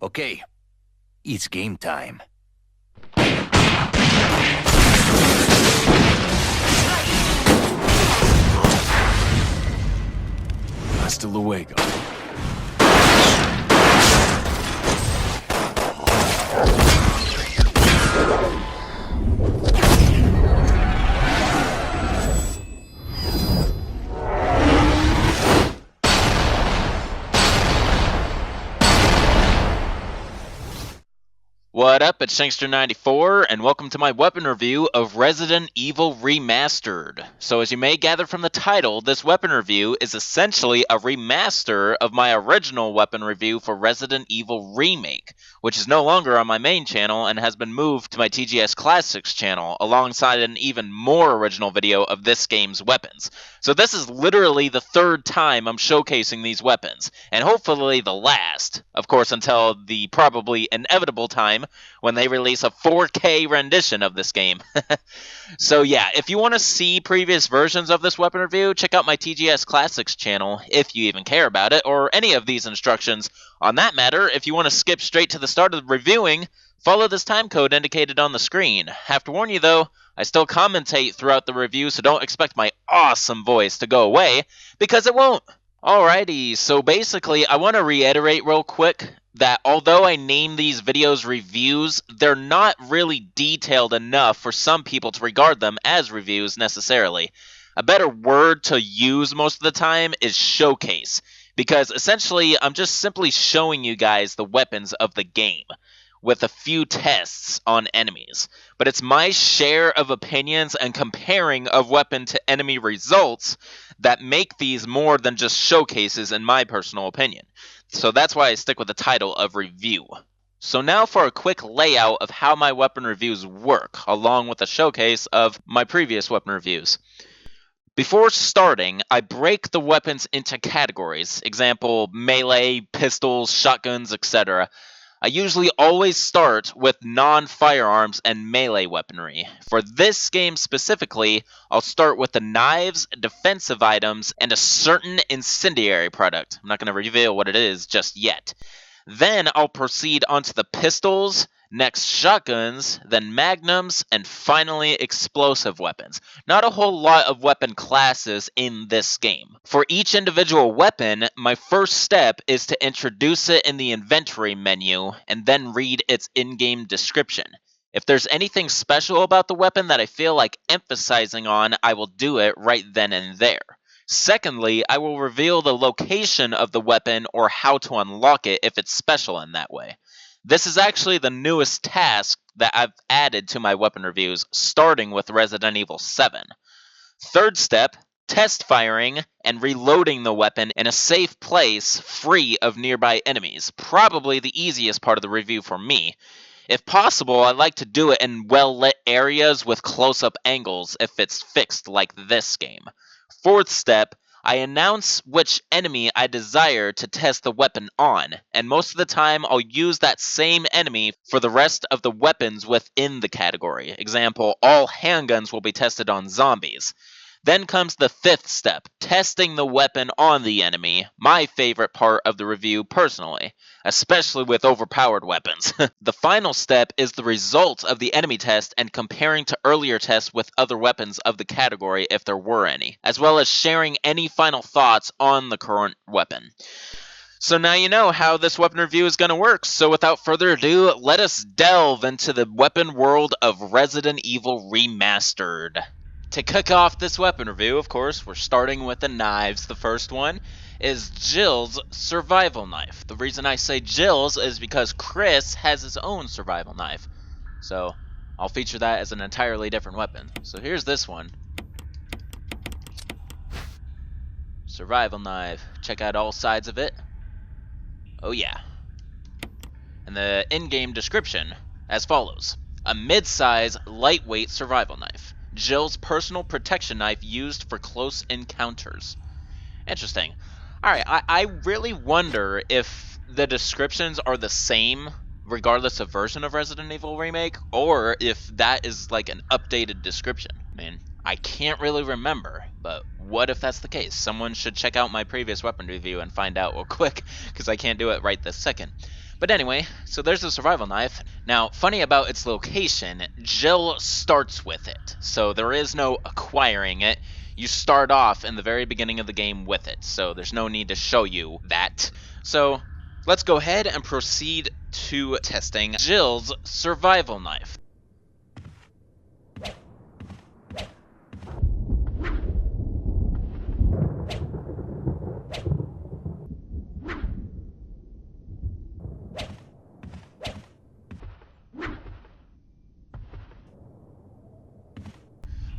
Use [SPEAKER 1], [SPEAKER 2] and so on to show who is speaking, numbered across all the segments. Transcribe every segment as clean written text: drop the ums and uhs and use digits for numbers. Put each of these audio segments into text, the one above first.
[SPEAKER 1] Okay, it's game time. Hasta luego.
[SPEAKER 2] What up, it's Shankster94, and welcome to my weapon review of Resident Evil Remastered. So as you may gather from the title, this weapon review is essentially a remaster of my original weapon review for Resident Evil REmake, which is no longer on my main channel and has been moved to my TGS Classics channel, alongside an even more original video of this game's weapons. So this is literally the third time I'm showcasing these weapons, and hopefully the last, of course until the probably inevitable time when they release a 4K rendition of this game. So yeah, if you want to see previous versions of this weapon review, check out my TGS Classics channel, if you even care about it, or any of these instructions. On that matter, if you want to skip straight to the start of the reviewing, follow this time code indicated on the screen. Have to warn you though, I still commentate throughout the review, so don't expect my awesome voice to go away, because it won't. Alrighty, so basically I want to reiterate real quick that although I name these videos reviews, they're not really detailed enough for some people to regard them as reviews necessarily. A better word to use most of the time is showcase, because essentially I'm just simply showing you guys the weapons of the game, with a few tests on enemies. But it's my share of opinions and comparing of weapon to enemy results that make these more than just showcases in my personal opinion. So that's why I stick with the title of review. So now for a quick layout of how my weapon reviews work, along with a showcase of my previous weapon reviews. Before starting, I break the weapons into categories, example, melee, pistols, shotguns, etc. I usually always start with non-firearms and melee weaponry. For this game specifically, I'll start with the knives, defensive items, and a certain incendiary product. I'm not going to reveal what it is just yet. Then I'll proceed onto the pistols, next shotguns, then magnums, and finally explosive weapons. Not a whole lot of weapon classes in this game. For each individual weapon, my first step is to introduce it in the inventory menu, and then read its in-game description. If there's anything special about the weapon that I feel like emphasizing on, I will do it right then and there. Secondly, I will reveal the location of the weapon or how to unlock it if it's special in that way. This is actually the newest task that I've added to my weapon reviews, starting with Resident Evil 7. Third step, test firing and reloading the weapon in a safe place free of nearby enemies. Probably the easiest part of the review for me. If possible, I like to do it in well-lit areas with close-up angles if it's fixed like this game. Fourth step, I announce which enemy I desire to test the weapon on, and most of the time I'll use that same enemy for the rest of the weapons within the category. Example, all handguns will be tested on zombies. Then comes the fifth step, testing the weapon on the enemy, my favorite part of the review personally, especially with overpowered weapons. The final step is the result of the enemy test and comparing to earlier tests with other weapons of the category if there were any, as well as sharing any final thoughts on the current weapon. So now you know how this weapon review is going to work, so without further ado, let us delve into the weapon world of Resident Evil Remastered. To kick off this weapon review, of course, we're starting with the knives. The first one is Jill's survival knife. The reason I say Jill's is because Chris has his own survival knife. So I'll feature that as an entirely different weapon. So here's this one. Survival knife. Check out all sides of it. Oh yeah. And the in-game description as follows. A mid-size, lightweight survival knife. Jill's personal protection knife used for close encounters. Interesting. Alright, I really wonder if the descriptions are the same regardless of version of Resident Evil Remake, or if that is like an updated description. I mean, I can't really remember, but what if that's the case? Someone should check out my previous weapon review and find out real quick, because I can't do it right this second. But anyway, so there's the survival knife. Now, funny about its location, Jill starts with it. So there is no acquiring it. You start off in the very beginning of the game with it. So there's no need to show you that. So let's go ahead and proceed to testing Jill's survival knife.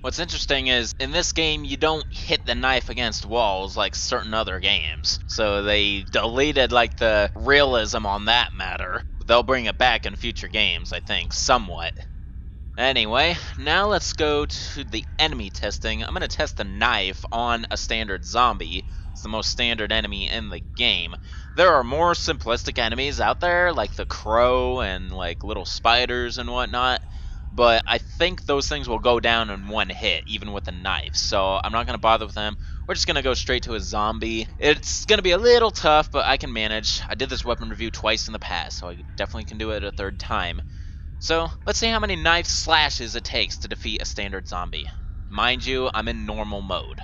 [SPEAKER 2] What's interesting is, in this game, you don't hit the knife against walls like certain other games. So they deleted, like, the realism on that matter. They'll bring it back in future games, I think, somewhat. Anyway, now let's go to the enemy testing. I'm going to test the knife on a standard zombie. It's the most standard enemy in the game. There are more simplistic enemies out there, like the crow and, like, little spiders and whatnot. But I think those things will go down in one hit, even with a knife. So I'm not going to bother with them. We're just going to go straight to a zombie. It's going to be a little tough, but I can manage. I did this weapon review twice in the past, so I definitely can do it a third time. So let's see how many knife slashes it takes to defeat a standard zombie. Mind you, I'm in normal mode.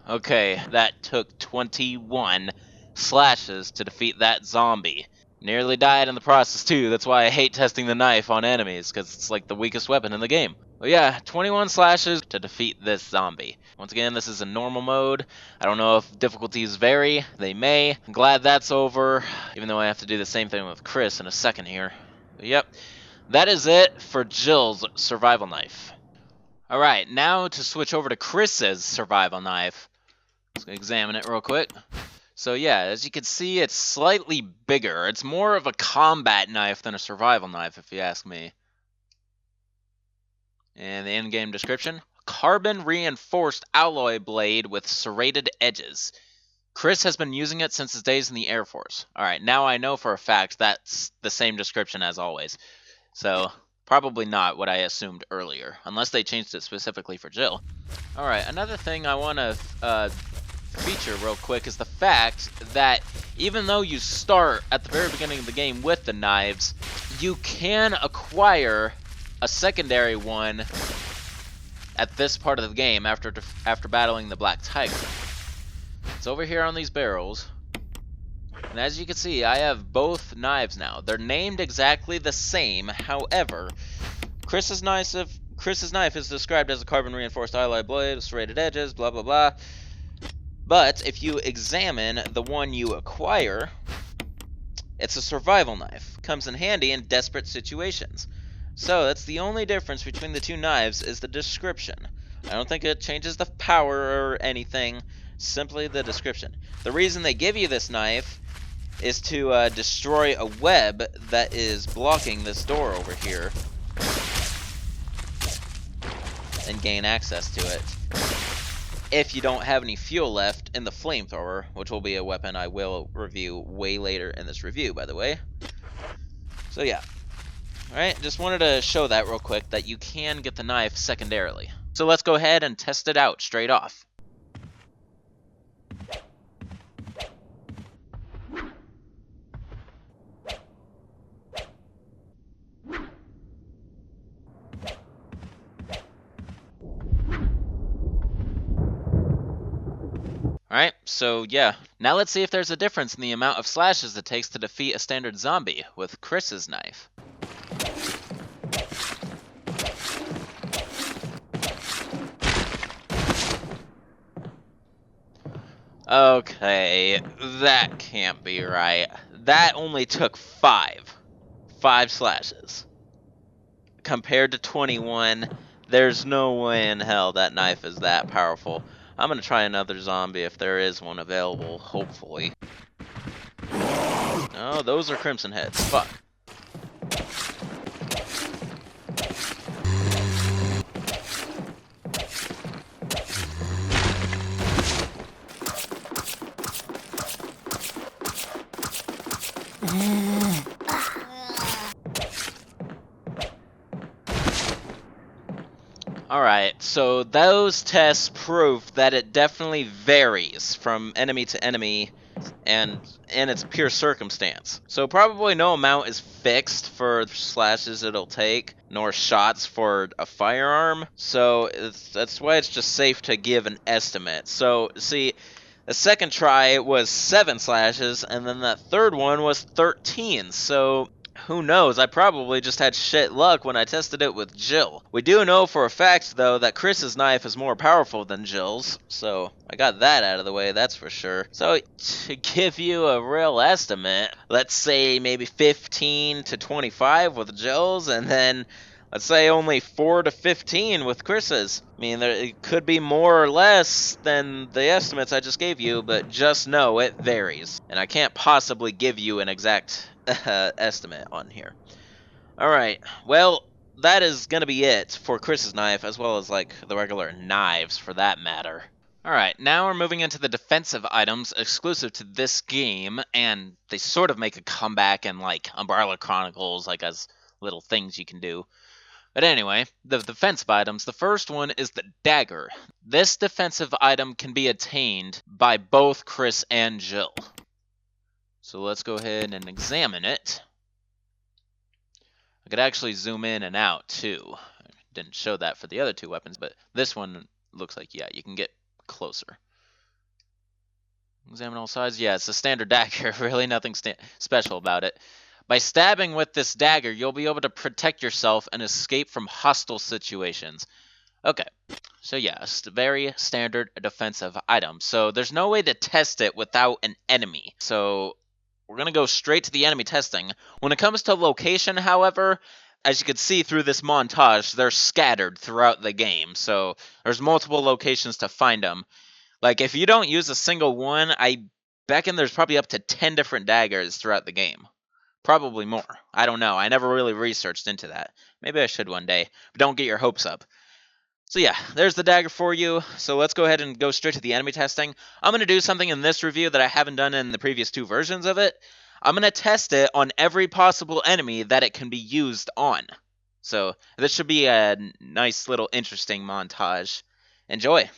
[SPEAKER 2] Okay, that took 21 slashes to defeat that zombie. Nearly died in the process too. That's why I hate testing the knife on enemies, because it's like the weakest weapon in the game. But yeah, 21 slashes to defeat this zombie. Once again, this is a normal mode. I don't know if difficulties vary. They may. I'm glad that's over, even though I have to do the same thing with Chris in a second here. But yep, that is it for Jill's survival knife. Alright, now to switch over to Chris's survival knife. Let's examine it real quick. So yeah, as you can see, it's slightly bigger. It's more of a combat knife than a survival knife, if you ask me. And the in-game description: carbon-reinforced alloy blade with serrated edges. Chris has been using it since his days in the Air Force. Alright, now I know for a fact that's the same description as always. So, probably not what I assumed earlier, unless they changed it specifically for Jill. Alright, another thing I want to feature real quick is the fact that even though you start at the very beginning of the game with the knives, you can acquire a secondary one at this part of the game after battling the Black Tiger. It's over here on these barrels, and as you can see, I have both knives now. They're named exactly the same. However, Chris's knife is described as a carbon-reinforced alloy blade with serrated edges, blah blah blah. But if you examine the one you acquire, it's a survival knife. Comes in handy in desperate situations. So that's the only difference between the two knives, is the description. I don't think it changes the power or anything, simply the description. The reason they give you this knife is to destroy a web that is blocking this door over here and gain access to it. If you don't have any fuel left in the flamethrower, which will be a weapon I will review way later in this review, by the way. So yeah. Alright, just wanted to show that real quick, that you can get the knife secondarily. So let's go ahead and test it out straight off. Alright, so yeah. Now let's see if there's a difference in the amount of slashes it takes to defeat a standard zombie with Chris's knife. Okay, that can't be right. That only took 5 slashes. Compared to 21, there's no way in hell that knife is that powerful. I'm gonna try another zombie if there is one available, hopefully. Oh, those are crimson heads. Fuck. Alright, so those tests prove that it definitely varies from enemy to enemy and in its pure circumstance. So probably no amount is fixed for slashes it'll take, nor shots for a firearm, so that's why it's just safe to give an estimate. So, see, the second try was 7 slashes, and then that third one was 13, so who knows, I probably just had shit luck when I tested it with Jill. We do know for a fact, though, that Chris's knife is more powerful than Jill's, so I got that out of the way, that's for sure. So, to give you a real estimate, let's say maybe 15 to 25 with Jill's, and then let's say only 4 to 15 with Chris's. I mean, it could be more or less than the estimates I just gave you, but just know it varies. And I can't possibly give you an exact estimate on here. Alright, well, that is gonna be it for Chris's knife, as well as, like, the regular knives, for that matter. Alright, now we're moving into the defensive items exclusive to this game, and they sort of make a comeback in, like, Umbrella Chronicles, like, as little things you can do. But anyway, the defensive items, the first one is the Dagger. This defensive item can be attained by both Chris and Jill. So let's go ahead and examine it. I could actually zoom in and out too. I didn't show that for the other two weapons, but this one looks like, yeah, you can get closer. Examine all sides. Yeah, it's a standard dagger, really nothing special about it. By stabbing with this dagger, you'll be able to protect yourself and escape from hostile situations. Okay, so yeah, it's a very standard defensive item. So there's no way to test it without an enemy. So we're going to go straight to the enemy testing. When it comes to location, however, as you can see through this montage, they're scattered throughout the game. So there's multiple locations to find them. Like, if you don't use a single one, I reckon there's probably up to 10 different daggers throughout the game. Probably more. I don't know. I never really researched into that. Maybe I should one day. But don't get your hopes up. So yeah, there's the dagger for you. So let's go ahead and go straight to the enemy testing. I'm going to do something in this review that I haven't done in the previous 2 versions of it. I'm going to test it on every possible enemy that it can be used on. So this should be a nice little interesting montage. Enjoy.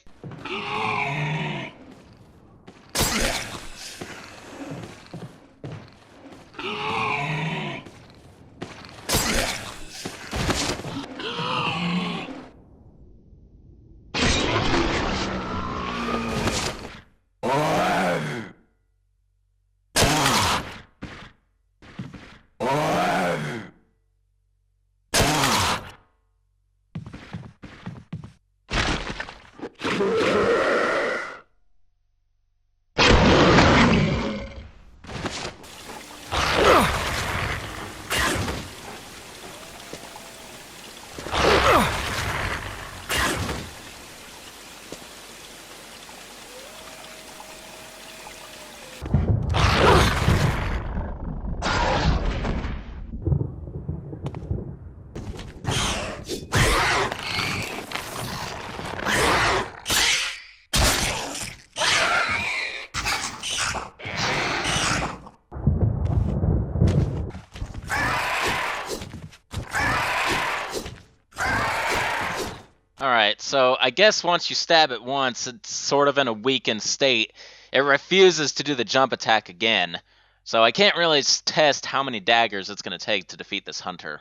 [SPEAKER 2] Alright, so I guess once you stab it once, it's sort of in a weakened state. It refuses to do the jump attack again. So I can't really test how many daggers it's going to take to defeat this hunter.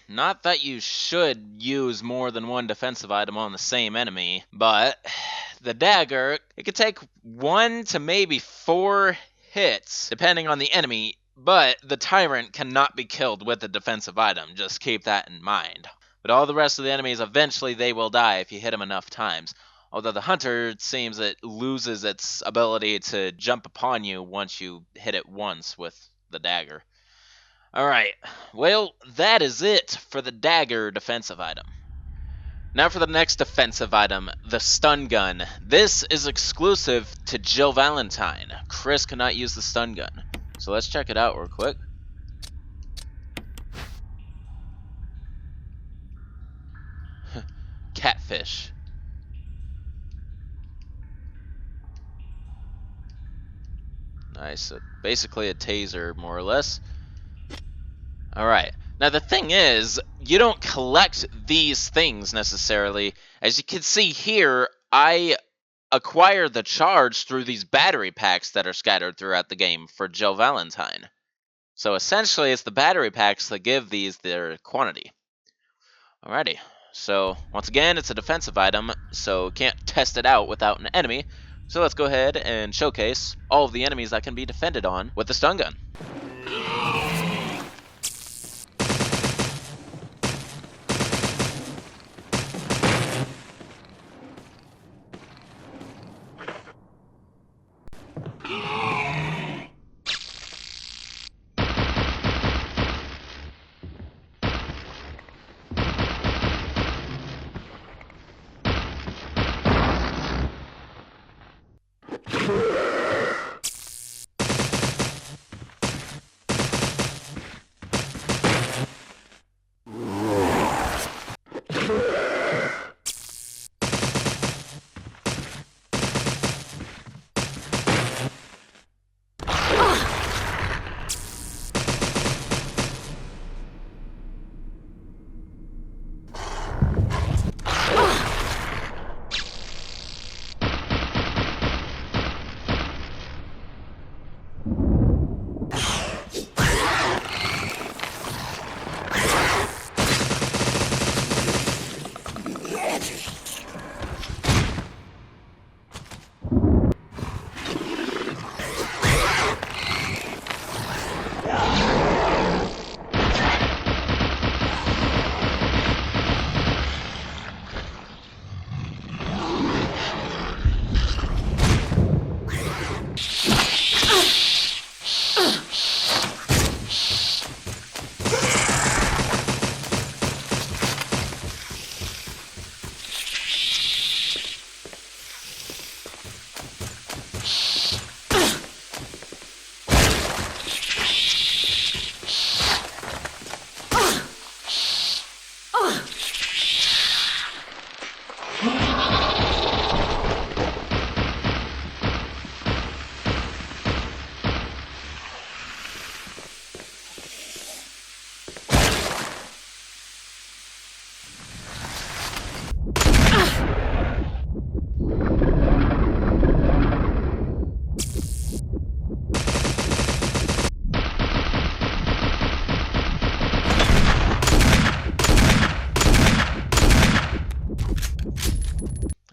[SPEAKER 2] not that you should use more than one defensive item on the same enemy, but the dagger, it could take 1 to maybe 4 hits, depending on the enemy, but the tyrant cannot be killed with a defensive item, just keep that in mind. But all the rest of the enemies, eventually they will die if you hit them enough times. Although the hunter, it seems it loses its ability to jump upon you once you hit it once with the dagger. Alright, well, that is it for the dagger defensive item. Now for the next defensive item, the stun gun. This is exclusive to Jill Valentine. Chris cannot use the stun gun. So let's check it out real quick. Catfish. Nice, basically a taser, more or less. Alright, now the thing is, you don't collect these things necessarily. As you can see here, I acquire the charge through these battery packs that are scattered throughout the game for Jill Valentine. So essentially, it's the battery packs that give these their quantity. Alrighty, so once again, it's a defensive item, so can't test it out without an enemy. So let's go ahead and showcase all of the enemies that can be defended on with the stun gun.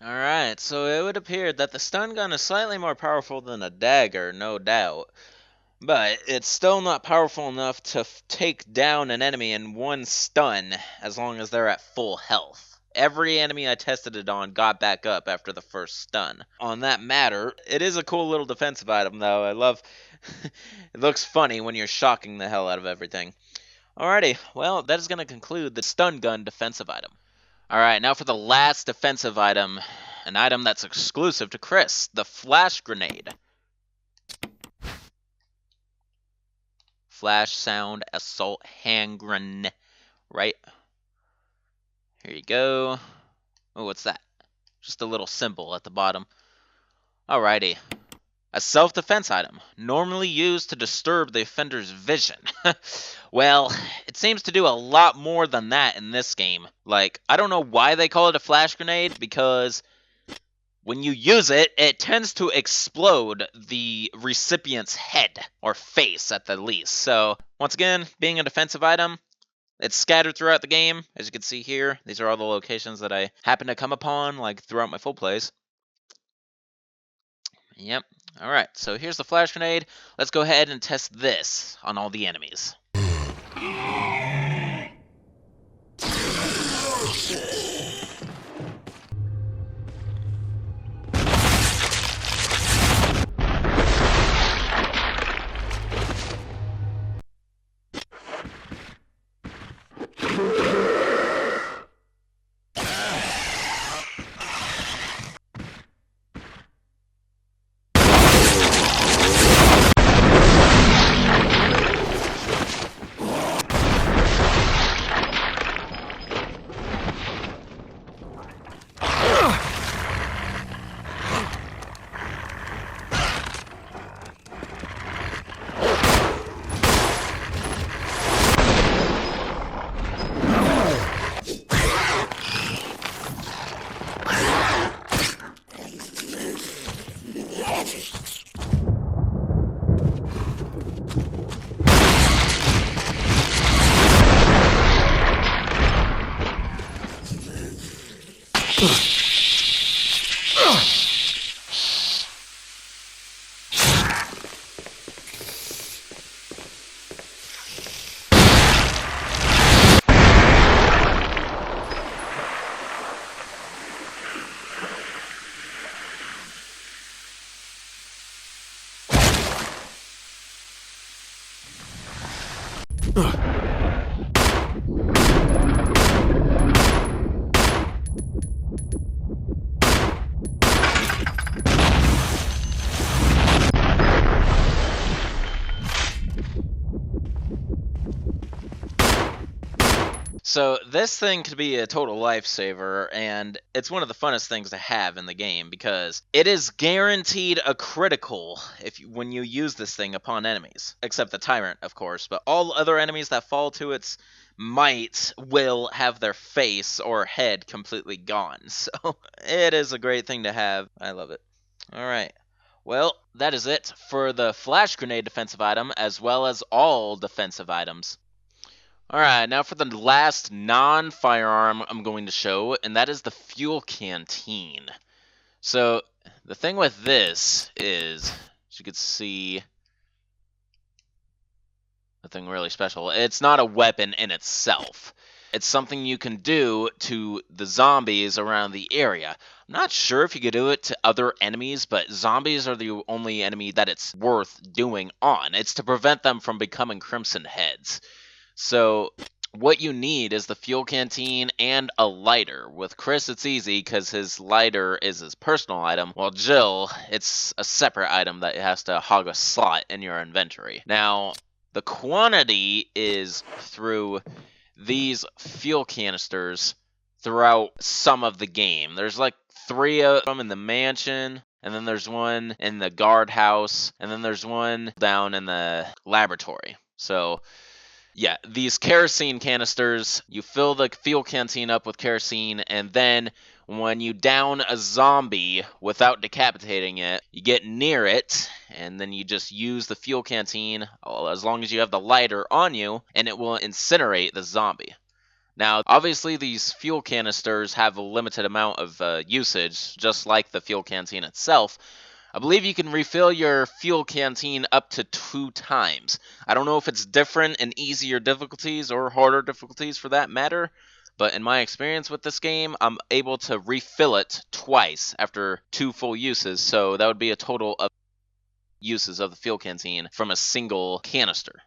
[SPEAKER 2] Alright, so it would appear that the stun gun is slightly more powerful than a dagger, no doubt. But it's still not powerful enough to take down an enemy in one stun as long as they're at full health. Every enemy I tested it on got back up after the first stun. On that matter, it is a cool little defensive item though. I love it looks funny when you're shocking the hell out of everything. Alrighty, well, that is going to conclude the stun gun defensive item. Alright, now for the last defensive item, an item that's exclusive to Chris, the flash grenade. Flash sound assault hand grenade, right? Here you go. Oh, what's that? Just a little symbol at the bottom. Alrighty. A self-defense item, normally used to disturb the offender's vision. Well, it seems to do a lot more than that in this game. Like, I don't know why they call it a flash grenade, because when you use it, it tends to explode the recipient's head, or face at the least. So, once again, being a defensive item, It's scattered throughout the game, as you can see here. These are all the locations that I happen to come upon, like, throughout my full plays. Yep. Alright, so here's the flash grenade. Let's go ahead and test this on all the enemies. So this thing could be a total lifesaver, and it's one of the funnest things to have in the game because it is guaranteed a critical when you use this thing upon enemies, except the tyrant, of course. But all other enemies that fall to its might will have their face or head completely gone. So it is a great thing to have. I love it. All right. Well, that is it for the flash grenade defensive item, as well as all defensive items. Alright, now for the last non-firearm I'm going to show, and that is the fuel canteen. So, the thing with this is, as you can see, nothing really special. It's not a weapon in itself. It's something you can do to the zombies around the area. I'm not sure if you could do it to other enemies, but zombies are the only enemy that it's worth doing on. It's to prevent them from becoming Crimson Heads. So what you need is the fuel canteen and a lighter. With Chris, it's easy because his lighter is his personal item, while Jill, it's a separate item that has to hog a slot in your inventory. Now, the quantity is through these fuel canisters throughout some of the game. There's like 3 of them in the mansion, and then there's one in the guardhouse, and then there's one down in the laboratory. So yeah, these kerosene canisters, you fill the fuel canteen up with kerosene, and then when you down a zombie without decapitating it, you get near it, and then you just use the fuel canteen as long as you have the lighter on you, and it will incinerate the zombie. Now, obviously, these fuel canisters have a limited amount of usage, just like the fuel canteen itself. I believe you can refill your fuel canteen up to 2 times. I don't know if it's different in easier difficulties or harder difficulties for that matter, but in my experience with this game, I'm able to refill it twice after 2 full uses, so that would be a total of uses of the fuel canteen from a single canister.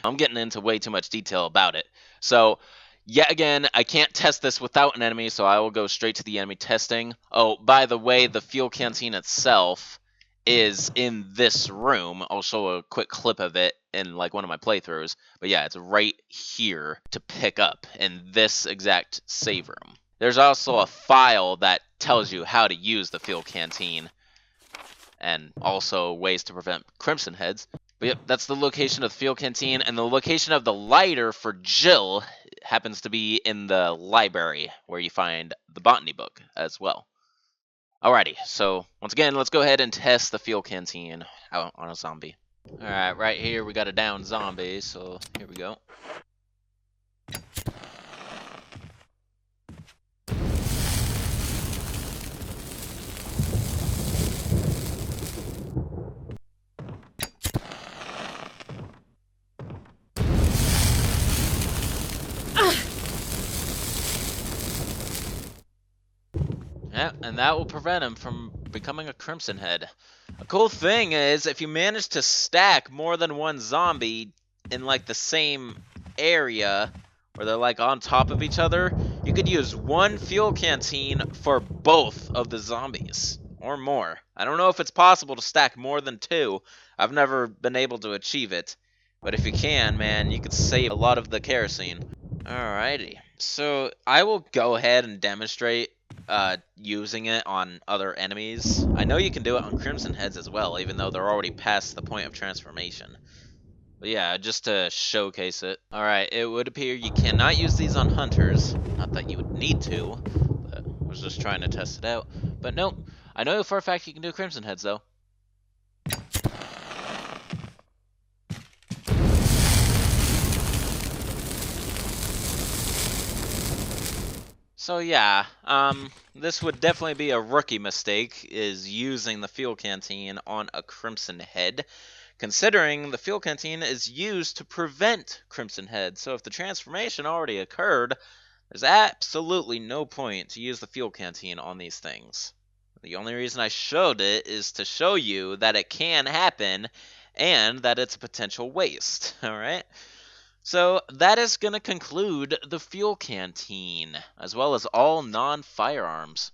[SPEAKER 2] I'm getting into way too much detail about it. So, yet again, I can't test this without an enemy, so I will go straight to the enemy testing. Oh, by the way, the fuel canteen itself is in this room. I'll show a quick clip of it in like one of my playthroughs. But yeah, it's right here to pick up in this exact save room. There's also a file that tells you how to use the fuel canteen and also ways to prevent Crimson Heads. But yep, that's the location of the fuel canteen, and the location of the lighter for Jill happens to be in the library where you find the botany book as well. Alrighty, so once again, let's go ahead and test the fuel canteen out on a zombie. Alright, right here we got a down zombie, so here we go. Yeah, and that will prevent him from becoming a Crimson Head. A cool thing is, if you manage to stack more than one zombie in like the same area, where they're like on top of each other, you could use one fuel canteen for both of the zombies, or more. I don't know if it's possible to stack more than two. I've never been able to achieve it. But if you can, man, you could save a lot of the kerosene. Alrighty, so I will go ahead and demonstrate using it on other enemies. I know you can do it on Crimson Heads as well, even though they're already past the point of transformation. But yeah, just to showcase it. Alright, it would appear you cannot use these on hunters. Not that you would need to, but I was just trying to test it out. But nope, I know for a fact you can do Crimson Heads though. So yeah, this would definitely be a rookie mistake, is using the fuel canteen on a Crimson Head, considering the fuel canteen is used to prevent Crimson Head. So if the transformation already occurred, there's absolutely no point to use the fuel canteen on these things. The only reason I showed it is to show you that it can happen and that it's a potential waste, alright? So that is going to conclude the fuel canteen, as well as all non-firearms.